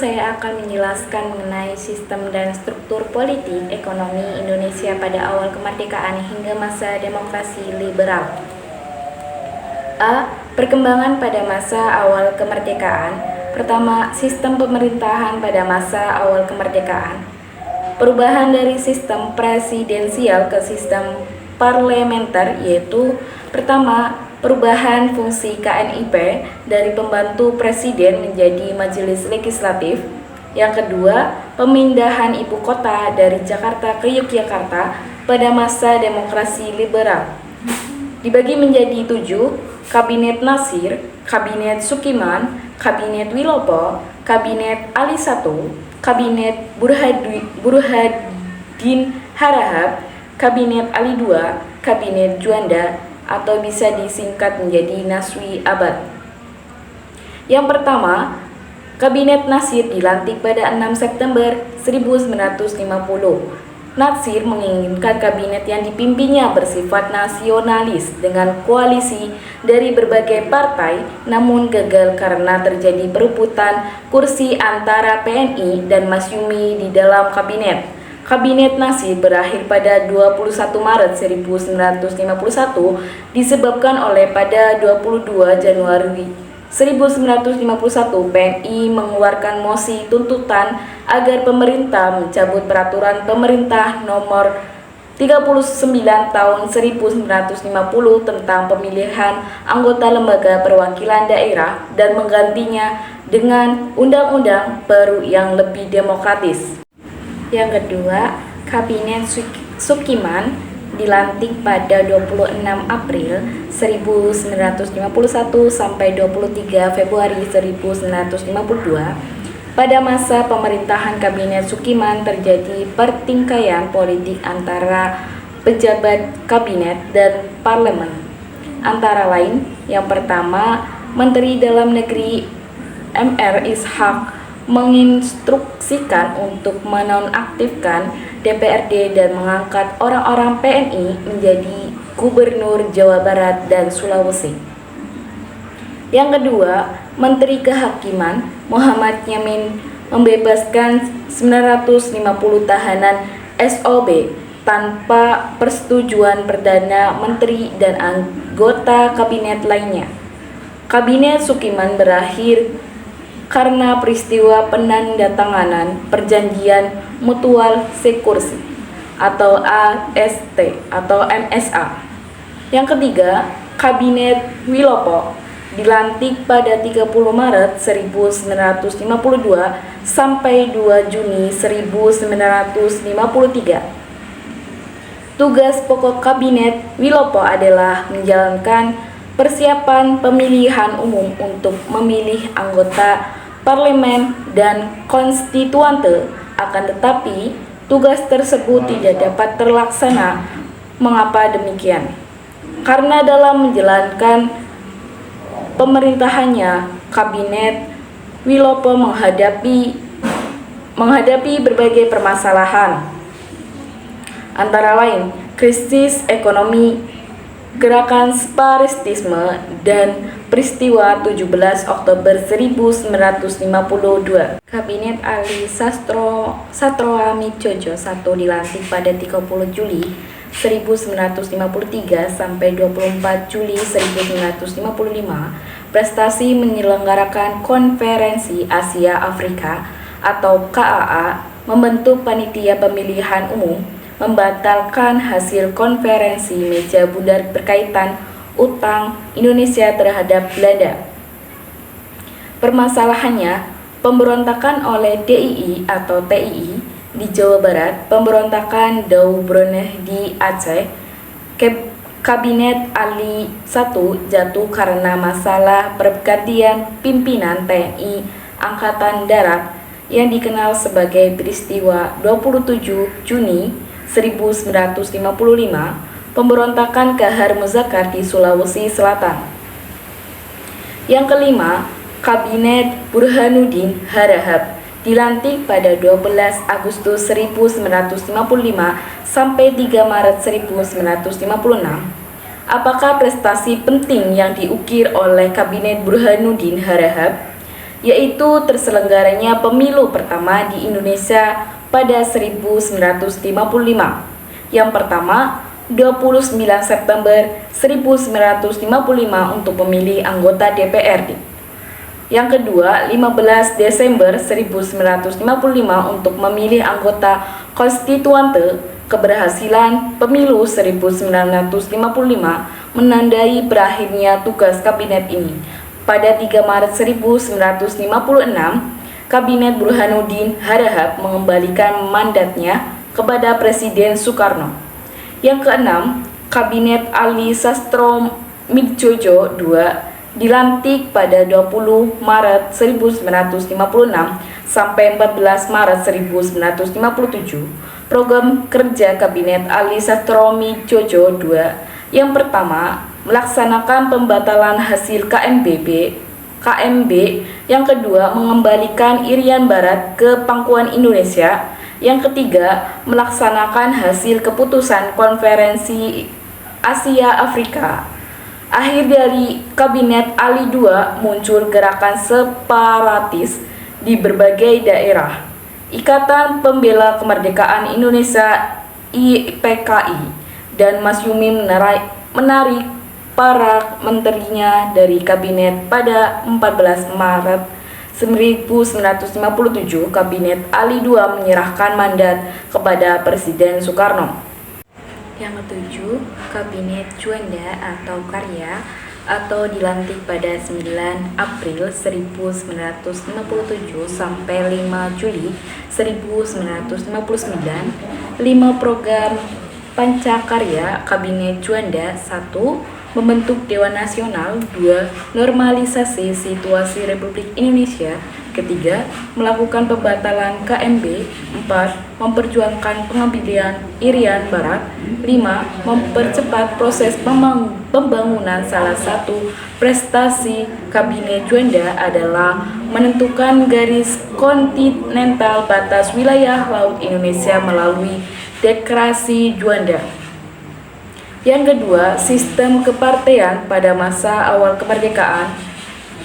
saya akan menjelaskan mengenai sistem dan struktur politik ekonomi Indonesia pada awal kemerdekaan hingga masa demokrasi liberal. A. Perkembangan pada masa awal kemerdekaan. Pertama, sistem pemerintahan pada masa awal kemerdekaan. Perubahan dari sistem presidensial ke sistem parlementer yaitu pertama, perubahan fungsi KNIP dari pembantu presiden menjadi majelis legislatif. Yang kedua, pemindahan ibu kota dari Jakarta ke Yogyakarta pada masa demokrasi liberal. Dibagi menjadi 7, Kabinet Natsir, Kabinet Sukiman, Kabinet Wilopo, Kabinet Ali I, Kabinet Burhanuddin Harahap, Kabinet Ali II, Kabinet Juanda, atau bisa disingkat menjadi Naswi Abad. Yang pertama, Kabinet Natsir dilantik pada 6 September 1950. Natsir menginginkan kabinet yang dipimpinnya bersifat nasionalis dengan koalisi dari berbagai partai, namun gagal karena terjadi perebutan kursi antara PNI dan Masyumi di dalam kabinet. Kabinet Natsir berakhir pada 21 Maret 1951 disebabkan oleh pada 22 Januari 1951 PNI mengeluarkan mosi tuntutan agar pemerintah mencabut peraturan pemerintah nomor 39 tahun 1950 tentang pemilihan anggota lembaga perwakilan daerah dan menggantinya dengan undang-undang baru yang lebih demokratis. Yang kedua, Kabinet Sukiman dilantik pada 26 April 1951 sampai 23 Februari 1952. Pada masa pemerintahan Kabinet Sukiman terjadi pertikaian politik antara pejabat kabinet dan parlemen. Antara lain, yang pertama, Menteri Dalam Negeri M.R. Ishak menginstruksikan untuk menonaktifkan DPRD dan mengangkat orang-orang PNI menjadi Gubernur Jawa Barat dan Sulawesi. Yang kedua, Menteri Kehakiman Muhammad Yamin membebaskan 950 tahanan SOB tanpa persetujuan Perdana Menteri dan anggota kabinet lainnya. Kabinet Sukiman berakhir karena peristiwa penandatanganan perjanjian mutual sekursi atau AST atau MSA. Yang ketiga, Kabinet Wilopo dilantik pada 30 Maret 1952 sampai 2 Juni 1953. Tugas pokok Kabinet Wilopo adalah menjalankan persiapan pemilihan umum untuk memilih anggota parlemen dan konstituante, akan tetapi tugas tersebut tidak dapat terlaksana. Mengapa demikian? Karena dalam menjalankan pemerintahannya, Kabinet Wilopo menghadapi berbagai permasalahan, antara lain krisis ekonomi, gerakan separatisme, dan peristiwa 17 Oktober 1952. Kabinet Ali Satroamidjojo I dilantik pada 30 Juli 1953 sampai 24 Juli 1955. Prestasi menyelenggarakan Konferensi Asia Afrika atau KAA, membentuk panitia pemilihan umum, membatalkan hasil konferensi meja bundar berkaitan utang Indonesia terhadap Belanda. Permasalahannya, pemberontakan oleh DII atau TII di Jawa Barat, pemberontakan Daubroneh di Aceh, Kabinet Ali I jatuh karena masalah pergantian pimpinan TNI Angkatan Darat yang dikenal sebagai peristiwa 27 Juni 1955, pemberontakan Kahar Muzakar di Sulawesi Selatan. Yang kelima, Kabinet Burhanuddin Harahap dilantik pada 12 Agustus 1955 sampai 3 Maret 1956. Apakah prestasi penting yang diukir oleh Kabinet Burhanuddin Harahap? yaitu terselenggaranya pemilu pertama di Indonesia pada 1955. Yang pertama, 29 September 1955 untuk memilih anggota DPRD. Yang kedua, 15 Desember 1955 untuk memilih anggota konstituante. Keberhasilan pemilu 1955 menandai berakhirnya tugas kabinet ini. Pada 3 Maret 1956, Kabinet Burhanuddin Harahap mengembalikan mandatnya kepada Presiden Soekarno. Yang keenam, Kabinet Ali Sastro-Midjojo II dilantik pada 20 Maret 1956 sampai 14 Maret 1957. Program kerja Kabinet Ali Sastro-Midjojo II yang pertama, melaksanakan pembatalan hasil KMB. Yang kedua, mengembalikan Irian Barat ke pangkuan Indonesia. Yang ketiga, melaksanakan hasil keputusan Konferensi Asia Afrika. Akhir dari Kabinet Ali II muncul gerakan separatis di berbagai daerah. Ikatan Pembela Kemerdekaan Indonesia IPKI dan Masyumi menarik para menterinya dari kabinet pada 14 Maret 1957. Kabinet Ali II menyerahkan mandat kepada Presiden Soekarno. Yang ketujuh, Kabinet Juanda atau Karya atau dilantik pada 9 April 1957 sampai 5 Juli 1959. 5 program Pancakarya Kabinet Juanda. 1. Membentuk Dewan Nasional. 2. Normalisasi situasi Republik Indonesia. Ketiga, melakukan pembatalan KMB. 4. Memperjuangkan pengambilan Irian Barat. 5. Mempercepat proses pembangunan. Salah satu prestasi Kabinet Juanda adalah menentukan garis kontinental batas wilayah laut Indonesia melalui Deklarasi Juanda. Yang kedua, sistem kepartean pada masa awal kemerdekaan.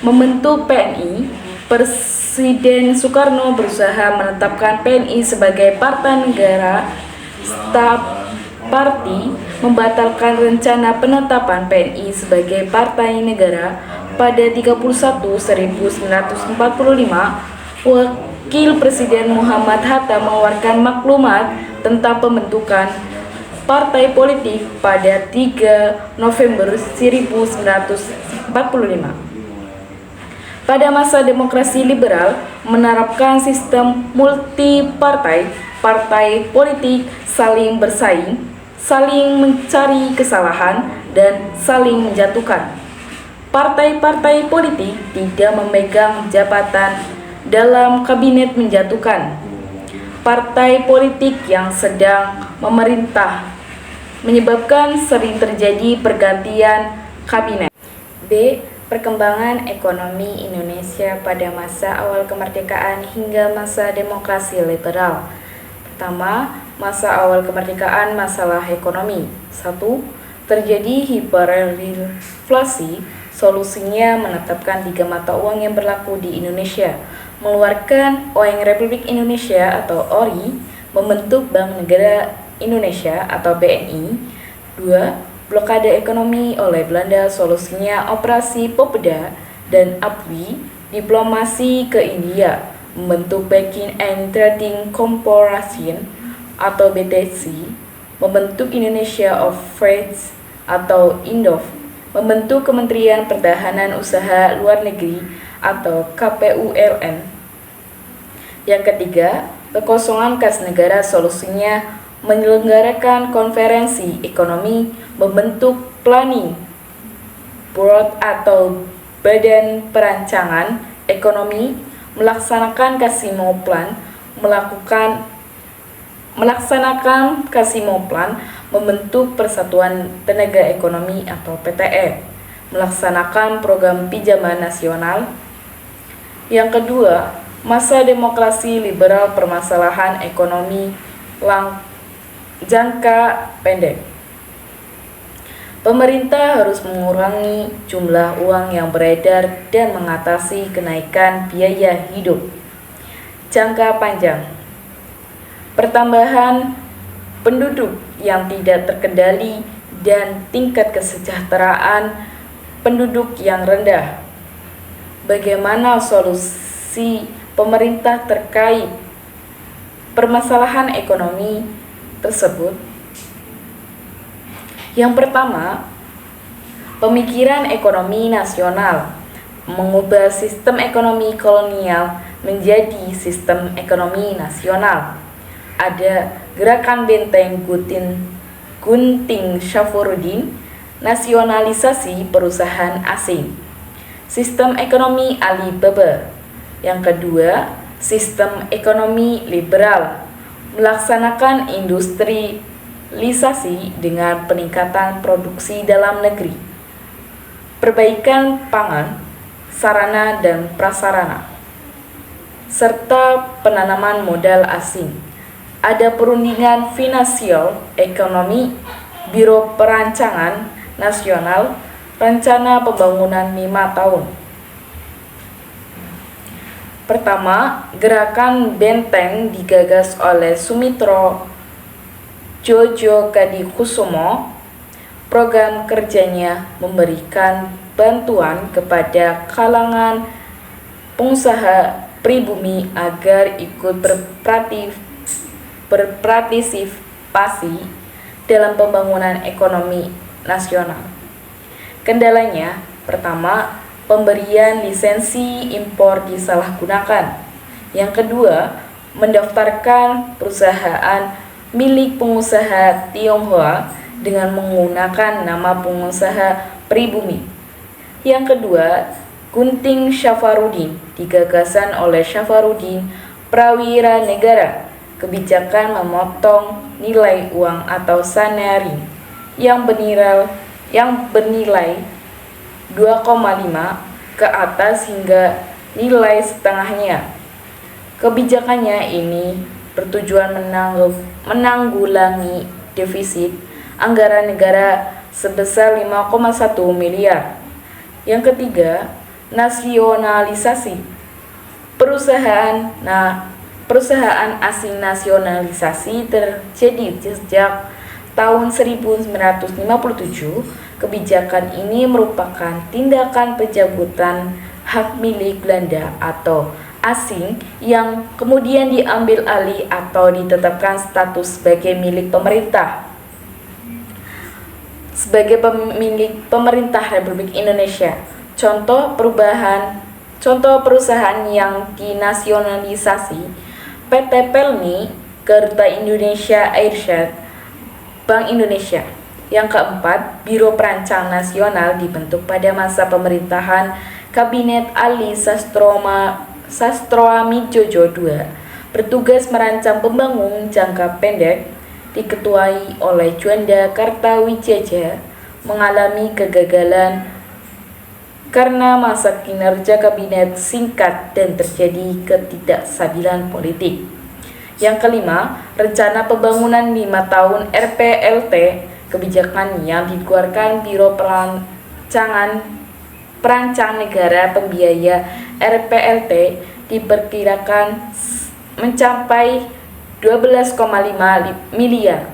Membentuk PNI, Presiden Soekarno berusaha menetapkan PNI sebagai partai negara. Staf Parti membatalkan rencana penetapan PNI sebagai partai negara pada 31/1945. Wakil Presiden Muhammad Hatta mengeluarkan maklumat tentang pembentukan partai politik pada 3 November 1945. Pada masa demokrasi liberal, menerapkan sistem multipartai, partai politik saling bersaing, saling mencari kesalahan, dan saling menjatuhkan. Partai-partai politik tidak memegang jabatan dalam kabinet menjatuhkan. Partai politik yang sedang memerintah menyebabkan sering terjadi pergantian kabinet. B. Perkembangan ekonomi Indonesia pada masa awal kemerdekaan hingga masa demokrasi liberal. Pertama, masa awal kemerdekaan, masalah ekonomi. 1. Terjadi hiperinflasi. Solusinya menetapkan 3 mata uang yang berlaku di Indonesia, mengeluarkan Uang Republik Indonesia atau ORI, membentuk Bank Negara Indonesia atau BNI. 2. Blokade ekonomi oleh Belanda, solusinya Operasi Popeda dan APWI. Diplomasi ke India, membentuk Banking and Trading Corporation atau BTC, membentuk Indonesia of Trade atau INDOF, membentuk Kementerian Pertahanan Usaha Luar Negeri atau KPULN. Yang ketiga, kekosongan kas negara, solusinya menyelenggarakan konferensi ekonomi, membentuk Planning Board atau Badan Perancangan Ekonomi, melaksanakan Casino Plan, melaksanakan Casino Plan, membentuk Persatuan Tenaga Ekonomi atau PTE, melaksanakan program pinjaman nasional. Yang kedua, masa demokrasi liberal, permasalahan ekonomi jangka pendek. Pemerintah harus mengurangi jumlah uang yang beredar dan mengatasi kenaikan biaya hidup. Jangka panjang, pertambahan penduduk yang tidak terkendali dan tingkat kesejahteraan penduduk yang rendah. Bagaimana solusi pemerintah terkait permasalahan ekonomi tersebut? Yang pertama, pemikiran ekonomi nasional, mengubah sistem ekonomi kolonial menjadi sistem ekonomi nasional. Ada gerakan Benteng Gunting Syafuruddin, nasionalisasi perusahaan asing. Sistem ekonomi Alibaba. Yang kedua, sistem ekonomi liberal, melaksanakan industrialisasi dengan peningkatan produksi dalam negeri, perbaikan pangan, sarana dan prasarana, serta penanaman modal asing. Ada perundingan finansial ekonomi, Biro Perancangan Nasional, rencana pembangunan 5 tahun. Pertama, gerakan Benteng digagas oleh Sumitro Djodjokadikusumo. Program kerjanya memberikan bantuan kepada kalangan pengusaha pribumi agar ikut berpartisipasi dalam pembangunan ekonomi nasional. Kendalanya, pertama, pemberian lisensi impor disalahgunakan. Yang kedua, mendaftarkan perusahaan milik pengusaha Tionghoa dengan menggunakan nama pengusaha pribumi. Yang kedua, Gunting Syafuruddin, digagasan oleh Syafuruddin Prawira Negara, kebijakan memotong nilai uang atau saneri yang bernilai 2,5 ke atas hingga nilai setengahnya. Kebijakannya ini bertujuan menanggulangi defisit anggaran negara sebesar 5,1 miliar. Yang ketiga, nasionalisasi perusahaan asing. Nasionalisasi terjadi sejak tahun 1957. Kebijakan ini merupakan tindakan pencabutan hak milik Belanda atau asing yang kemudian diambil alih atau ditetapkan status sebagai milik pemerintah. Sebagai pemilik pemerintah Republik Indonesia, contoh perusahaan yang dinasionalisasi: PT Pelni, Garuda Indonesia Airshad, Bank Indonesia. Yang keempat, Biro Perancang Nasional dibentuk pada masa pemerintahan Kabinet Ali Sastroamidjojo II, bertugas merancang pembangunan jangka pendek, diketuai oleh Juanda Kartawijaya, mengalami kegagalan karena masa kinerja kabinet singkat dan terjadi ketidakstabilan politik. Yang kelima, rencana pembangunan 5 tahun RPLT, kebijakan yang dikeluarkan Biro Perancang Negara Pembiaya RPLT diperkirakan mencapai 12,5 miliar.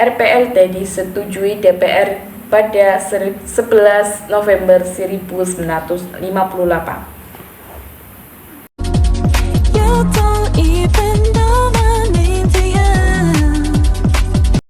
RPLT disetujui DPR pada 11 November 1958.